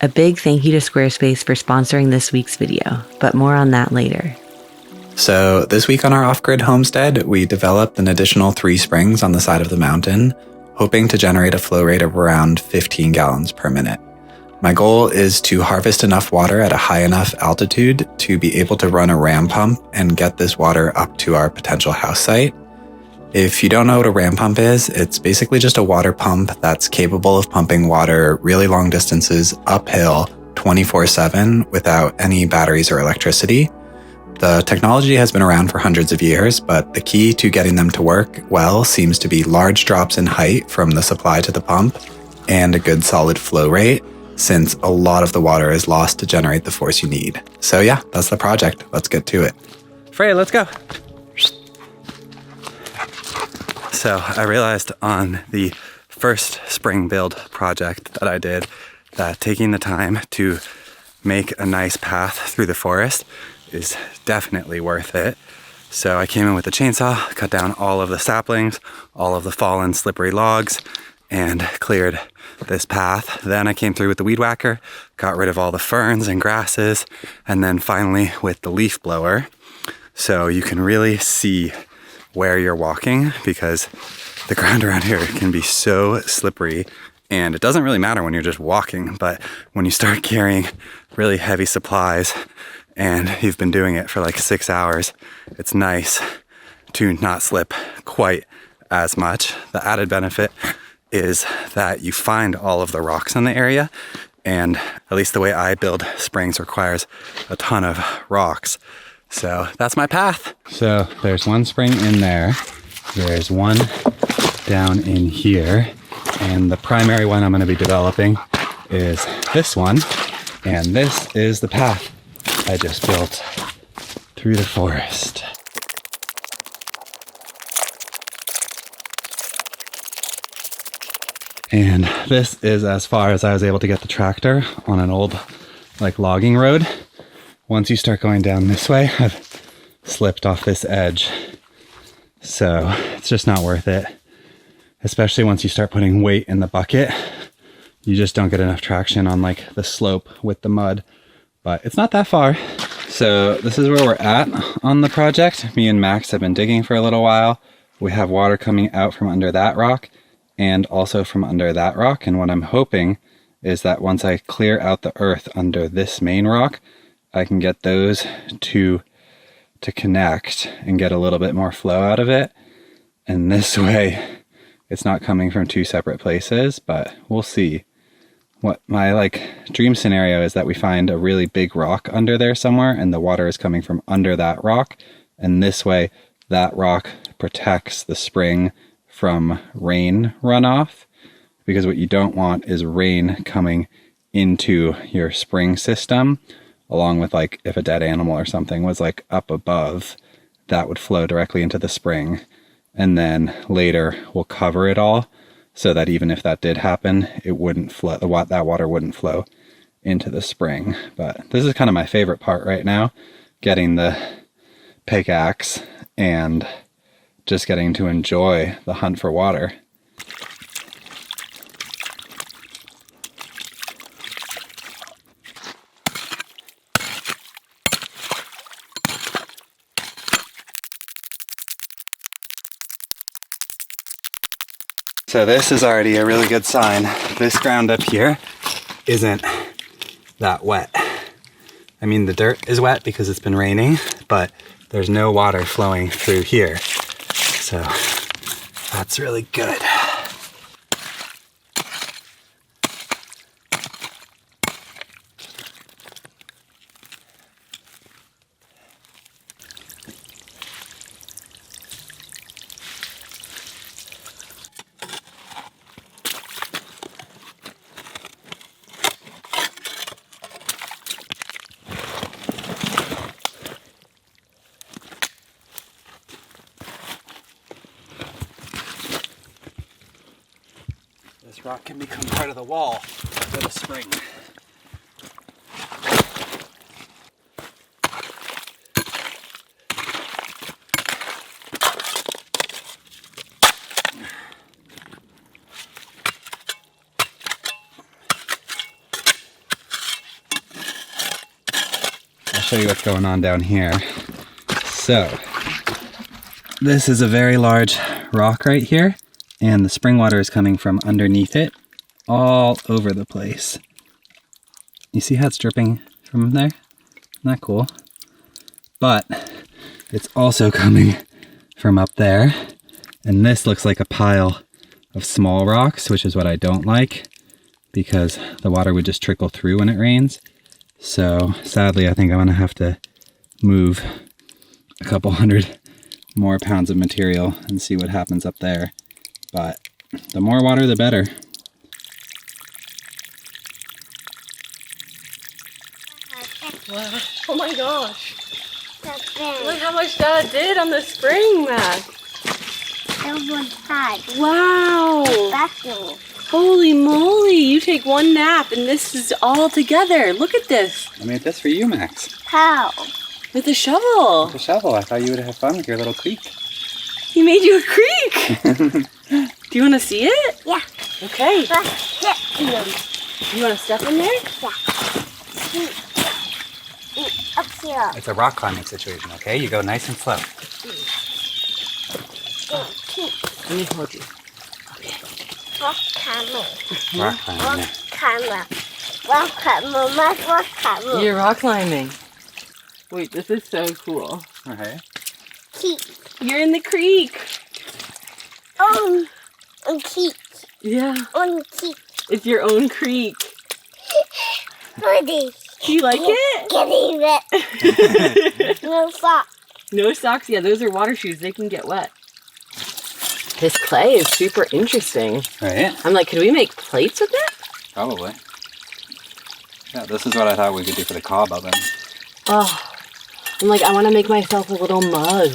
A big thank you to Squarespace for sponsoring this week's video, but more on that later. So this week on our off-grid homestead, we developed an additional 3 springs on the side of the mountain, hoping to generate a flow rate of around 15 gallons per minute. My goal is to harvest enough water at a high enough altitude to be able to run a ram pump and get this water up to our potential house site. If you don't know what a ram pump is, it's basically just a water pump that's capable of pumping water really long distances uphill 24/7 without any batteries or electricity. The technology has been around for hundreds of years, but the key to getting them to work well seems to be large drops in height from the supply to the pump and a good solid flow rate, since a lot of the water is lost to generate the force you need. So yeah, that's the project. Let's get to it. Freya, let's go. So I realized on the first spring build project that I did that taking the time to make a nice path through the forest is definitely worth it. So I came in with a chainsaw, cut down all of the saplings, all of the fallen slippery logs, and cleared this path. Then I came through with the weed whacker, got rid of all the ferns and grasses, and then finally with the leaf blower. So you can really see where you're walking because the ground around here can be so slippery, and it doesn't really matter when you're just walking, but when you start carrying really heavy supplies and you've been doing it for like 6 hours, it's nice to not slip quite as much. The added benefit is that you find all of the rocks in the area, and at least the way I build springs requires a ton of rocks. So that's my path. So there's one spring in there, there's one down in here, and the primary one I'm going to be developing is this one, and this is the path I just built through the forest. And this is as far as I was able to get the tractor on an old logging road. Once you start going down this way, I've slipped off this edge. So it's just not worth it. Especially once you start putting weight in the bucket, you just don't get enough traction on the slope with the mud. But it's not that far. So this is where we're at on the project. Me and Max have been digging for a little while. We have water coming out from under that rock and also from under that rock. And what I'm hoping is that once I clear out the earth under this main rock, I can get those to connect and get a little bit more flow out of it. And this way, it's not coming from 2 separate places, but we'll see. What my dream scenario is that we find a really big rock under there somewhere and the water is coming from under that rock. And this way, that rock protects the spring from rain runoff, because what you don't want is rain coming into your spring system, along with if a dead animal or something was up above, that would flow directly into the spring. And then later we'll cover it all so that even if that did happen, it wouldn't flow, that water wouldn't flow into the spring. But this is kind of my favorite part right now, getting the pickaxe and just getting to enjoy the hunt for water. So this is already a really good sign. This ground up here isn't that wet. I mean, the dirt is wet because it's been raining, but there's no water flowing through here. So that's really good. This rock can become part of the wall of the spring. show you what's going on down here. So, this is a very large rock right here, and the spring water is coming from underneath it all over the place. You see how it's dripping from there? Isn't that cool? But it's also coming from up there, and this looks like a pile of small rocks, which is what I don't like, because the water would just trickle through when it rains. So sadly, I think I'm gonna have to move a couple hundred more pounds of material and see what happens up there. But the more water, the better. Wow. Oh my gosh. Look how much Dad did on the spring, Max. Wow. Holy moly, you take one nap and this is all together. Look at this. I made this for you, Max. How? With a shovel. The shovel. I thought you would have fun with your little creek. He made you a creek. Do you want to see it? Yeah. Okay. Let's step in them. You want to step in there? Yeah. Up here. It's a rock climbing situation, okay? You go nice and slow. Let me hold you. Rock camera. Rock climbing, Rock yeah. camera. Rock camera. Rock camera. You're rock climbing. Wait, this is so cool. Okay. Keep You're in the creek. on. And keep Yeah, on. Keep. it's your own creek. Pretty. Do you like it? Getting wet. No sock. No socks. Yeah, those are water shoes. They can get wet. This clay is super interesting. Right? I'm like, could we make plates with it? Probably. Yeah, this is what I thought we could do for the cob oven. Oh, I'm like, I want to make myself a little mug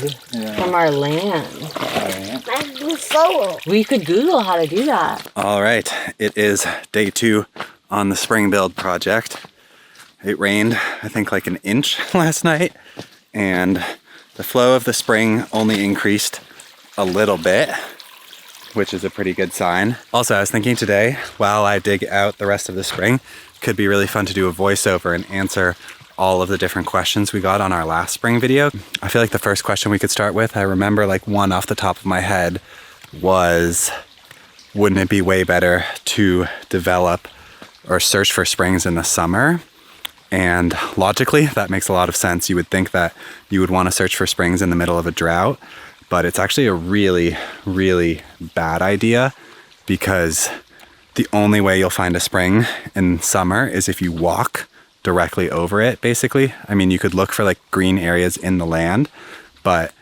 from our land. Right. I've been so. We could Google how to do that. All right, it is day 2 on the spring build project. It rained, I think, like an inch last night, and the flow of the spring only increased a little bit, which is a pretty good sign. Also, I was thinking today, while I dig out the rest of the spring, could be really fun to do a voiceover and answer all of the different questions we got on our last spring video. I feel like the first question we could start with, I remember like one off the top of my head was, wouldn't it be way better to develop or search for springs in the summer? And logically, that makes a lot of sense. You would think that you would want to search for springs in the middle of a drought, but it's actually a really, really bad idea, because the only way you'll find a spring in summer is if you walk directly over it, basically. I mean, you could look for like green areas in the land, but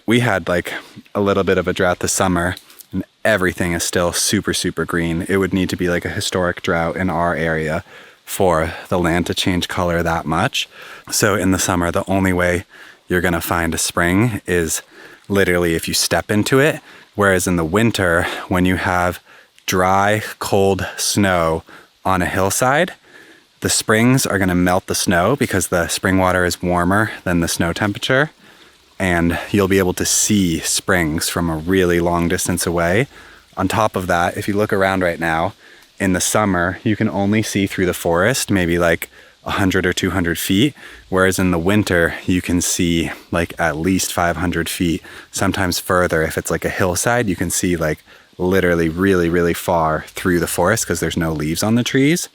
we had like a little bit of a drought this summer and everything is still super, super green. It would need to be like a historic drought in our area for the land to change color that much. So in the summer, the only way you're gonna find a spring is literally if you step into it. Whereas in the winter, when you have dry, cold snow on a hillside, the springs are gonna melt the snow because the spring water is warmer than the snow temperature. And you'll be able to see springs from a really long distance away. On top of that, if you look around right now, in the summer, you can only see through the forest, maybe like 100 or 200 feet. Whereas in the winter, you can see like at least 500 feet, sometimes further. If it's like a hillside, you can see like literally really, really far through the forest because there's no leaves on the trees.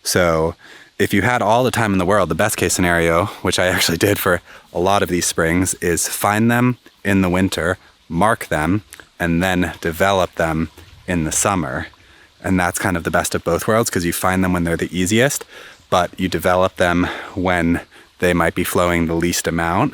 So if you had all the time in the world, the best case scenario, which I actually did for a lot of these springs, is find them in the winter, mark them, and then develop them in the summer. And that's kind of the best of both worlds, because you find them when they're the easiest, but you develop them when they might be flowing the least amount.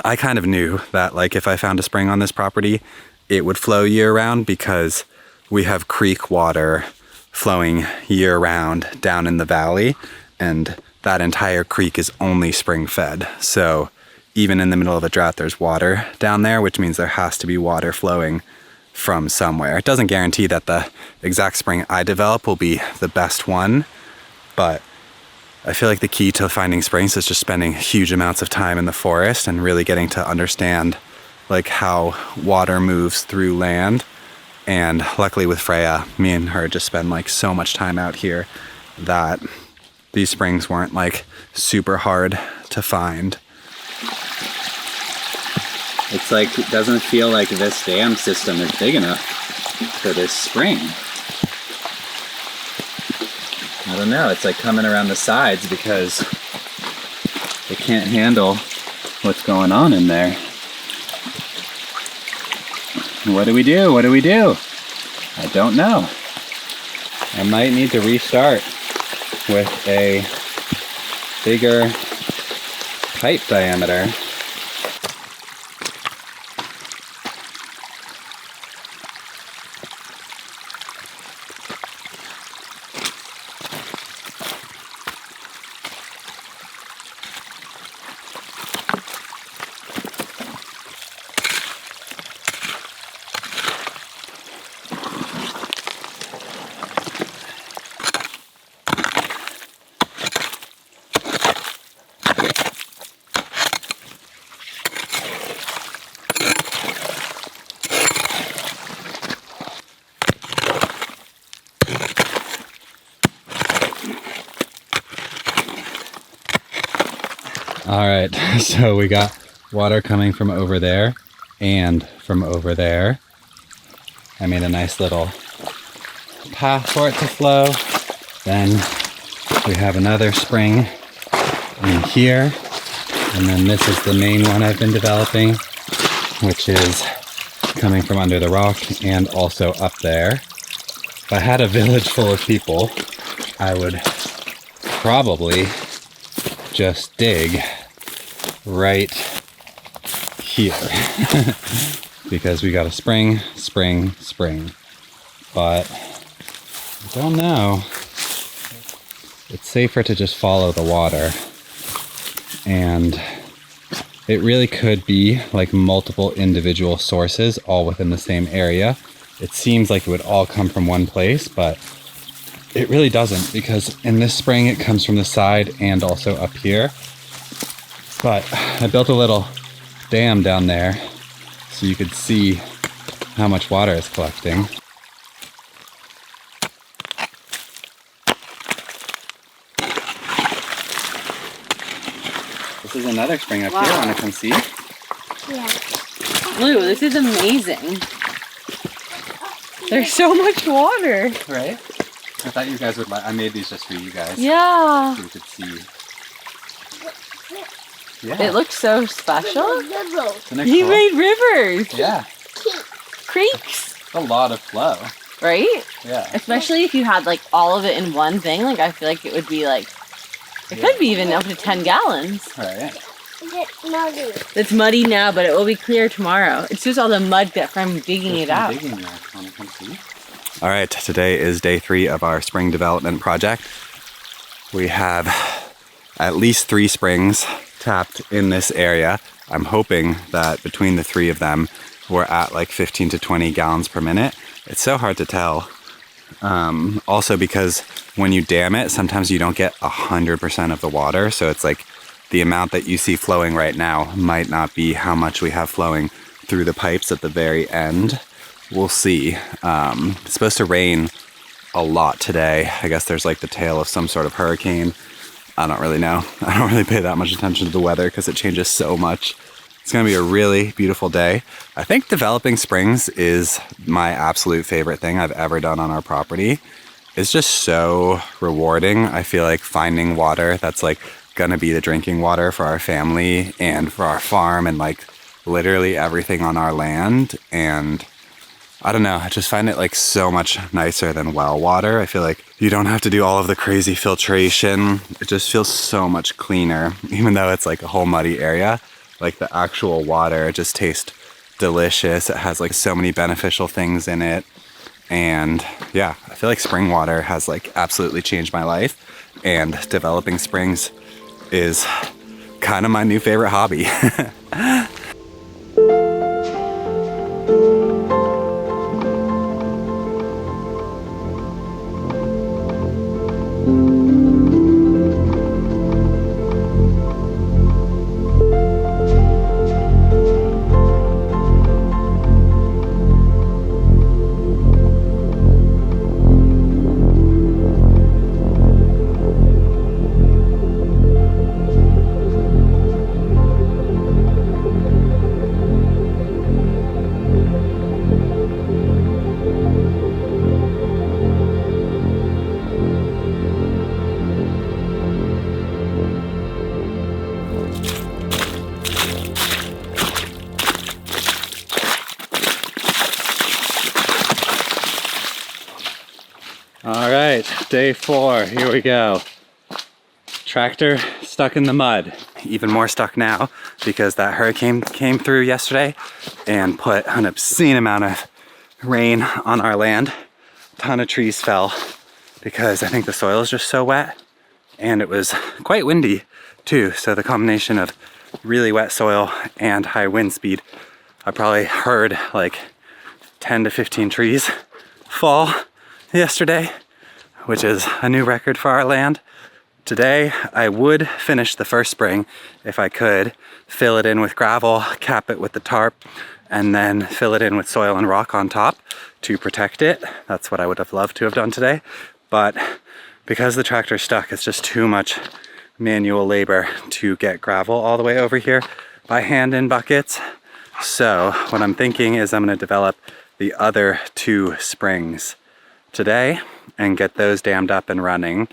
I kind of knew that like if I found a spring on this property, it would flow year round because we have creek water flowing year round down in the valley, and that entire creek is only spring fed. So even in the middle of a drought, there's water down there, which means there has to be water flowing from somewhere. It doesn't guarantee that the exact spring I develop will be the best one, but I feel like the key to finding springs is just spending huge amounts of time in the forest and really getting to understand like how water moves through land. And luckily with Freya, me and her just spend like so much time out here that these springs weren't like super hard to find. It's like, it doesn't feel like this dam system is big enough for this spring. I don't know, it's like coming around the sides because it can't handle what's going on in there. What do we do? What do we do? I don't know. I might need to restart with a bigger pipe diameter. All right, so we got water coming from over there and from over there. I made a nice little path for it to flow. Then we have another spring in here. And then this is the main one I've been developing, which is coming from under the rock and also up there. If I had a village full of people, I would probably just dig right here because we got a spring, spring, spring. But I don't know. It's safer to just follow the water. And it really could be like multiple individual sources all within the same area. It seems like it would all come from one place, but it really doesn't, because in this spring it comes from the side and also up here. But I built a little dam down there so you could see how much water is collecting. This is another spring up here. Want to come see? Yeah. Lou, this is amazing. There's so much water. Right? I thought you guys would like. I made these just for you guys. Yeah. So you could see. Yeah. It looks so special. Isn't it He cool? made rivers. Yeah. Creeks. A lot of flow. Right? Yeah. Especially if you had like all of it in one thing. Like I feel like it would be like, it could be even up to 10 gallons. Right. It's muddy. It's muddy now, but it will be clear tomorrow. It's just all the mud that from digging it out. All right, today is day 3 of our spring development project. We have at least 3 springs tapped in this area. I'm hoping that between the 3 of them, we're at like 15 to 20 gallons per minute. It's so hard to tell. Also because when you dam it, sometimes you don't get 100% of the water. So it's like the amount that you see flowing right now might not be how much we have flowing through the pipes at the very end. We'll see. It's supposed to rain a lot today. I guess there's like the tail of some sort of hurricane. I don't really know. I don't really pay that much attention to the weather because it changes so much. It's going to be a really beautiful day. I think developing springs is my absolute favorite thing I've ever done on our property. It's just so rewarding. I feel like finding water that's like going to be the drinking water for our family and for our farm and like literally everything on our land. And I don't know, I just find it like so much nicer than well water. I feel like you don't have to do all of the crazy filtration. It just feels so much cleaner, even though it's like a whole muddy area. Like the actual water just tastes delicious. It has like so many beneficial things in it. And yeah, I feel like spring water has like absolutely changed my life. And developing springs is kind of my new favorite hobby. Day 4, here we go. Tractor stuck in the mud. Even more stuck now because that hurricane came through yesterday and put an obscene amount of rain on our land. A ton of trees fell because I think the soil is just so wet, and it was quite windy too. So the combination of really wet soil and high wind speed, I probably heard like 10 to 15 trees fall yesterday, which is a new record for our land. Today, I would finish the first spring if I could, fill it in with gravel, cap it with the tarp, and then fill it in with soil and rock on top to protect it. That's what I would have loved to have done today. But because the tractor's stuck, it's just too much manual labor to get gravel all the way over here by hand in buckets. So what I'm thinking is I'm gonna develop the other 2 springs today and get those dammed up and running.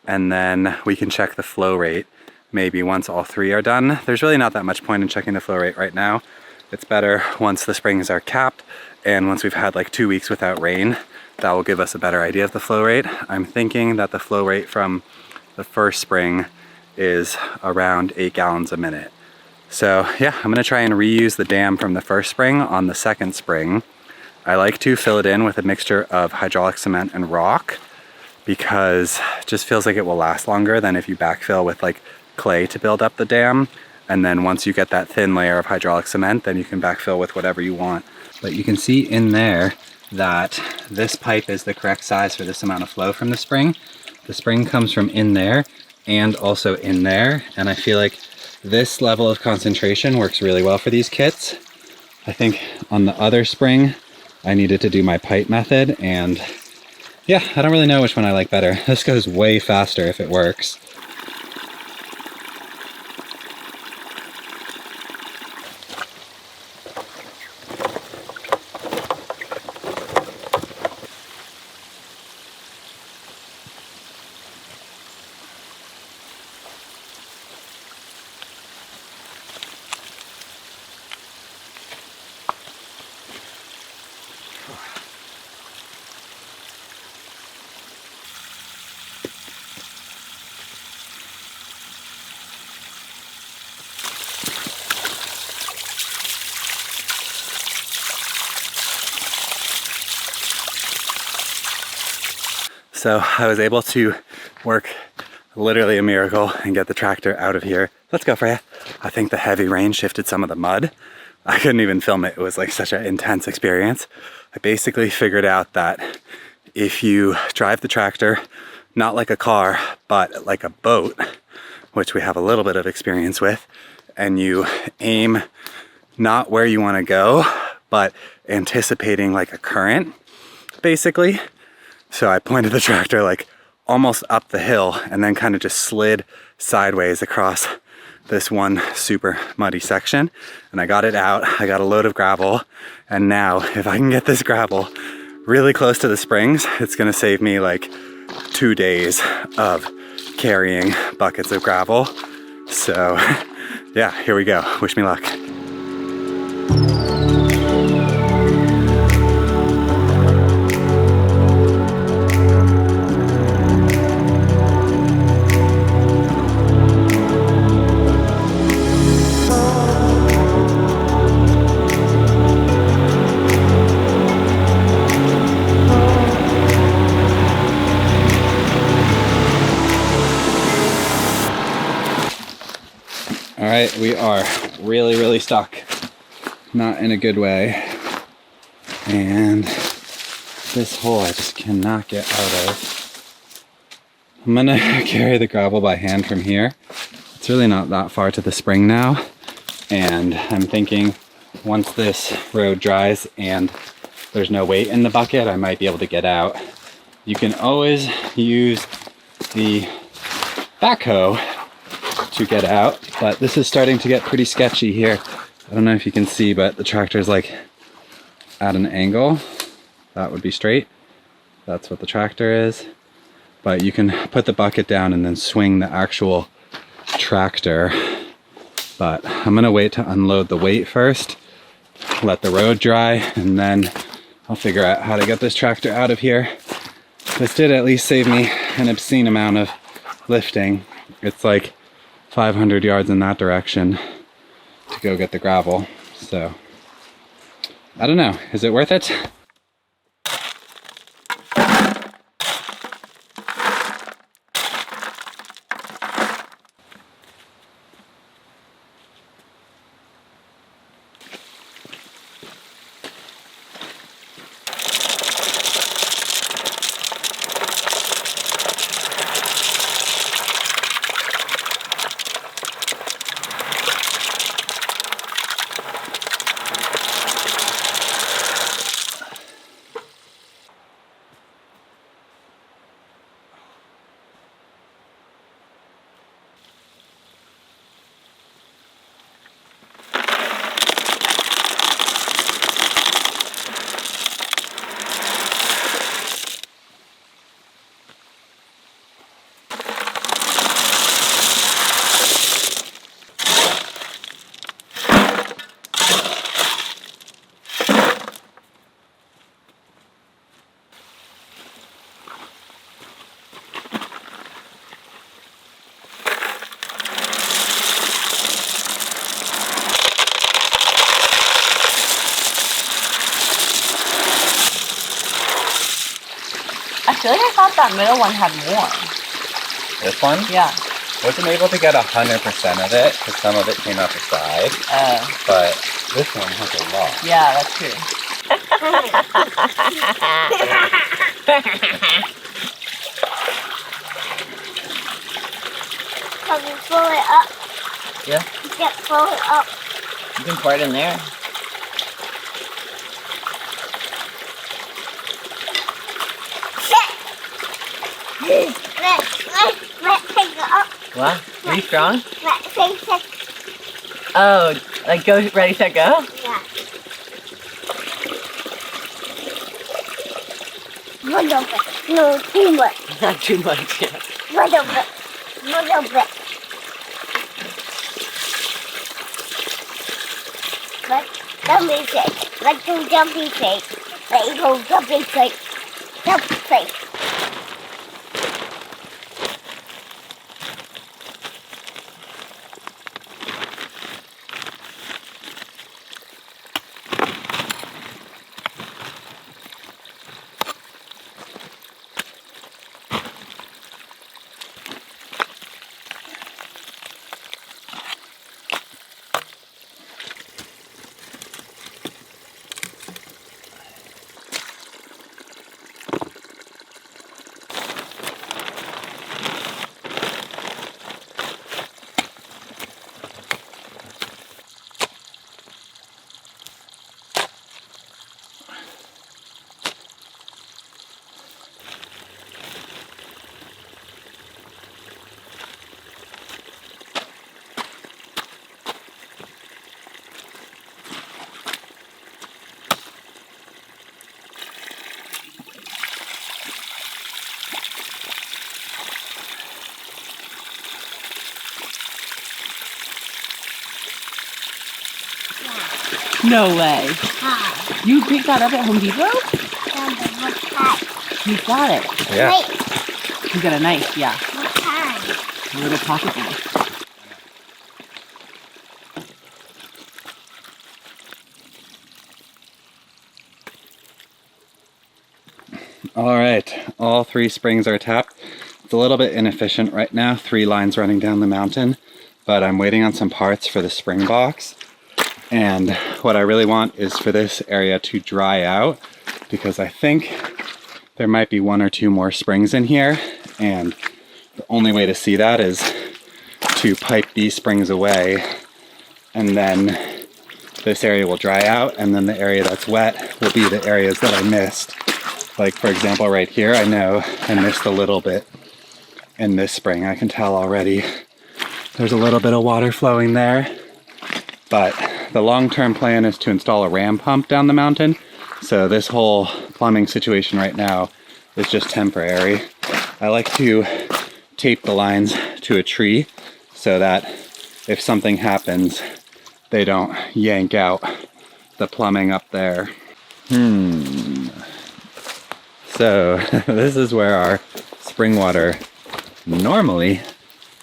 And then we can check the flow rate maybe once all 3 are done. There's really not that much point in checking the flow rate right now. It's better once the springs are capped and once we've had like 2 weeks without rain. That will give us a better idea of the flow rate. I'm thinking that the flow rate from the first spring is around 8 gallons a minute. So yeah, I'm gonna try and reuse the dam from the first spring on the second spring. I like to fill it in with a mixture of hydraulic cement and rock, because it just feels like it will last longer than if you backfill with like clay to build up the dam. And then once you get that thin layer of hydraulic cement, then you can backfill with whatever you want. But you can see in there that this pipe is the correct size for this amount of flow from the spring. The spring comes from in there and also in there. And I feel like this level of concentration works really well for these kits. I think on the other spring, I needed to do my pipe method, and yeah, I don't really know which one I like better. This goes way faster if it works. So I was able to work literally a miracle and get the tractor out of here. Let's go, Freya. I think the heavy rain shifted some of the mud. I couldn't even film it. It was like such an intense experience. I basically figured out that if you drive the tractor, not like a car, but like a boat, which we have a little bit of experience with, and you aim not where you want to go, but anticipating like a current, basically. So I pointed the tractor like almost up the hill and then kind of just slid sideways across this one super muddy section. And I got it out, I got a load of gravel. And now if I can get this gravel really close to the springs, it's gonna save me like 2 days of carrying buckets of gravel. So yeah, here we go. Wish me luck. All right, we are really stuck. Not in a good way. And this hole I just cannot get out of. I'm gonna carry the gravel by hand from here. It's really not that far to the spring now. And I'm thinking once this road dries and there's no weight in the bucket, I might be able to get out. You can always use the backhoe to get out, but this is starting to get pretty sketchy here. I don't know if you can see, but the tractor is like at an angle. That would be straight. That's what the tractor is. But you can put the bucket down and then swing the actual tractor. But I'm gonna wait to unload the weight first, let the road dry, and then I'll figure out how to get this tractor out of here this did at least save me an obscene amount of lifting. It's like 500 yards in that direction to go get the gravel. So, I don't know. Is it worth it? I feel like I thought that middle one had more. This one? Yeah. Wasn't able to get 100% of it because some of it came out the side. But this one has a lot. Yeah, that's true. Can you pull it up? Yeah. You can pull it up. You can pour it in there. Let's take it up. What? Are you strong? Let's take it. Oh, like go, ready, set, go? Yeah. Little bit. No, too much. Not too much, yeah. Little bit. Little bit. Let me shake. Let's do jumping shake. Let's go jumping shake. Jumping shake. No way. You picked that up at Home Depot? You got it. Yeah. Wait, You got a knife, yeah. what time? A little pocket knife. All right, all 3 springs are tapped. It's a little bit inefficient right now, 3 lines running down the mountain, but I'm waiting on some parts for the spring box. And what I really want is for this area to dry out because I think there might be 1 or 2 more springs in here. And the only way to see that is to pipe these springs away, and then this area will dry out, and then the area that's wet will be the areas that I missed. Like for example, right here, I know I missed a little bit in this spring. I can tell already there's a little bit of water flowing there, but the long-term plan is to install a ram pump down the mountain. So this whole plumbing situation right now is just temporary. I like to tape the lines to a tree so that if something happens, they don't yank out the plumbing up there. So this is where our spring water normally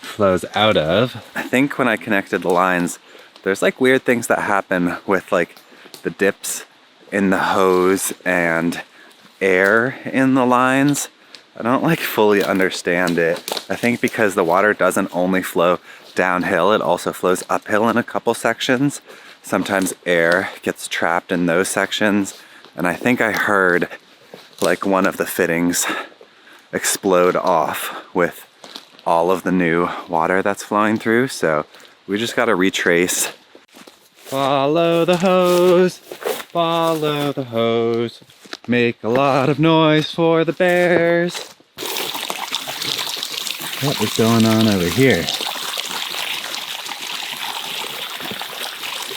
flows out of. I think when I connected the lines, there's like weird things that happen with like the dips in the hose and air in the lines. I don't like fully understand it. I think because the water doesn't only flow downhill, it also flows uphill in a couple sections. Sometimes air gets trapped in those sections. And I think I heard like one of the fittings explode off with all of the new water that's flowing through. So we just got to retrace. Follow the hose, follow the hose. Make a lot of noise for the bears. What is going on over here?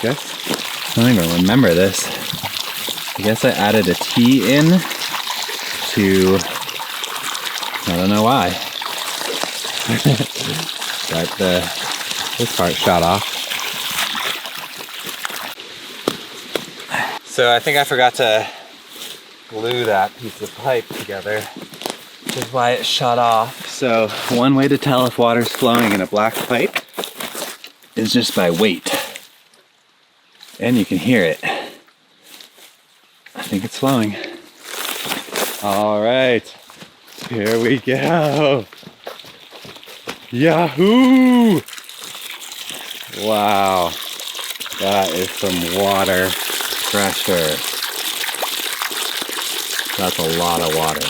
I don't even remember this. I guess I added a T in to, I don't know why. But this part shot off. So I think I forgot to glue that piece of pipe together, which is why it shut off. So one way to tell if water's flowing in a black pipe is just by weight. And you can hear it. I think it's flowing. All right, here we go. Yahoo! Wow, that is some water pressure. That's a lot of water.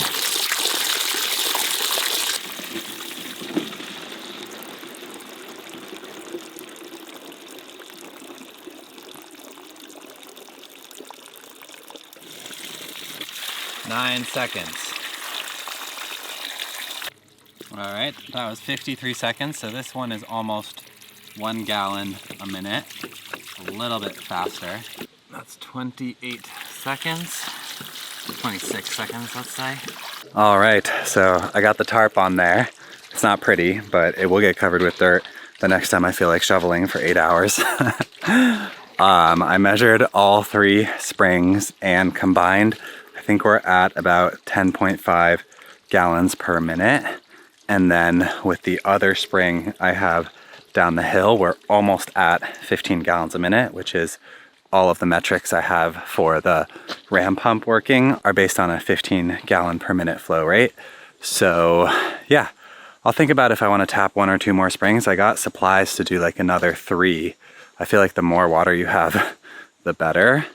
Nine seconds. All right, that was 53 seconds. So this one is almost 1 gallon a minute. A little bit faster. That's 28 seconds. 26 seconds, let's say. All right, so I got the tarp on there. It's not pretty, but it will get covered with dirt the next time I feel like shoveling for 8 hours. I measured all 3 springs and combined, I think we're at about 10.5 gallons per minute. And then with the other spring I have down the hill, we're almost at 15 gallons a minute, which is all of the metrics I have for the ram pump working are based on a 15 gallon per minute flow rate. So yeah, I'll think about if I want to tap 1 or 2 more springs. I got supplies to do like another 3. I feel like the more water you have, the better.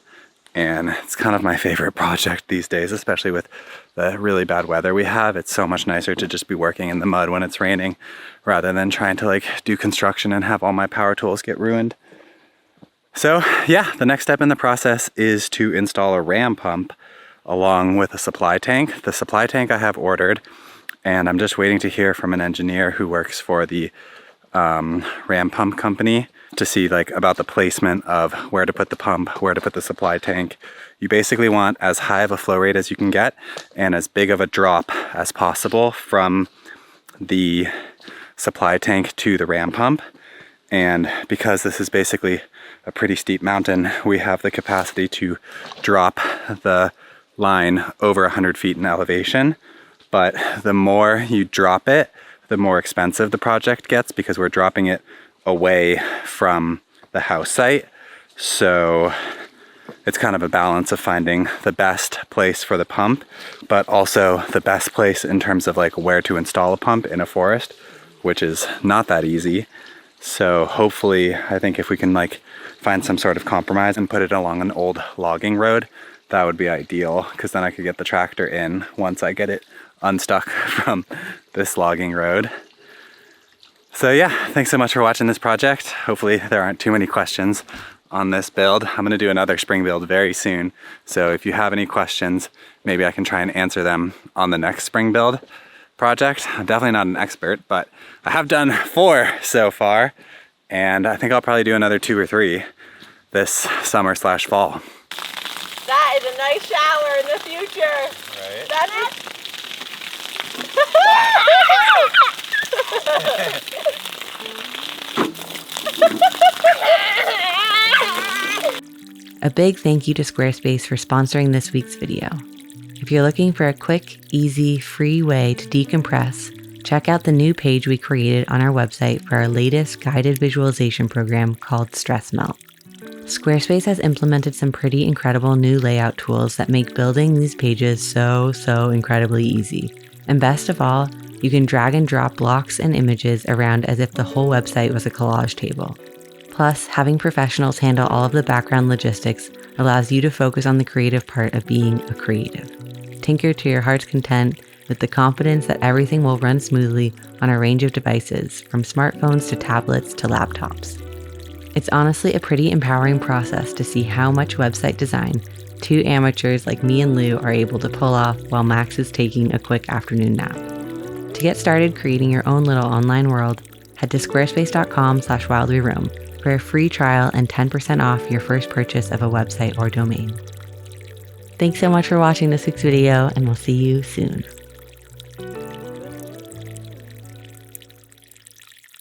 And it's kind of my favorite project these days, especially with the really bad weather we have. It's so much nicer to just be working in the mud when it's raining rather than trying to like do construction and have all my power tools get ruined. So yeah, the next step in the process is to install a ram pump along with a supply tank. The supply tank I have ordered, and I'm just waiting to hear from an engineer who works for the ram pump company to see like about the placement of where to put the pump, where to put the supply tank. You basically want as high of a flow rate as you can get and as big of a drop as possible from the supply tank to the ram pump. And because this is basically a pretty steep mountain, we have the capacity to drop the line over 100 feet in elevation. But the more you drop it, the more expensive the project gets because we're dropping it away from the house site. So it's kind of a balance of finding the best place for the pump, but also the best place in terms of like where to install a pump in a forest, which is not that easy. So hopefully, I think if we can like find some sort of compromise and put it along an old logging road, that would be ideal, because then I could get the tractor in once I get it unstuck from this logging road. So yeah, thanks so much for watching this project. Hopefully there aren't too many questions on this build. I'm gonna do another spring build very soon. So if you have any questions, maybe I can try and answer them on the next spring build project. I'm definitely not an expert, but I have done 4 so far. And I think I'll probably do another 2 or 3 this summer/fall. That is a nice shower in the future. Right? That's A big thank you to Squarespace for sponsoring this week's video. If you're looking for a quick, easy, free way to decompress, check out the new page we created on our website for our latest guided visualization program called Stress Melt. Squarespace has implemented some pretty incredible new layout tools that make building these pages so incredibly easy. And best of all, you can drag and drop blocks and images around as if the whole website was a collage table. Plus, having professionals handle all of the background logistics allows you to focus on the creative part of being a creative. Tinker to your heart's content with the confidence that everything will run smoothly on a range of devices, from smartphones to tablets to laptops. It's honestly a pretty empowering process to see how much website design two amateurs like me and Lou are able to pull off while Max is taking a quick afternoon nap. To get started creating your own little online world, head to squarespace.com/wildweroam for a free trial and 10% off your first purchase of a website or domain. Thanks so much for watching this week's video, and we'll see you soon.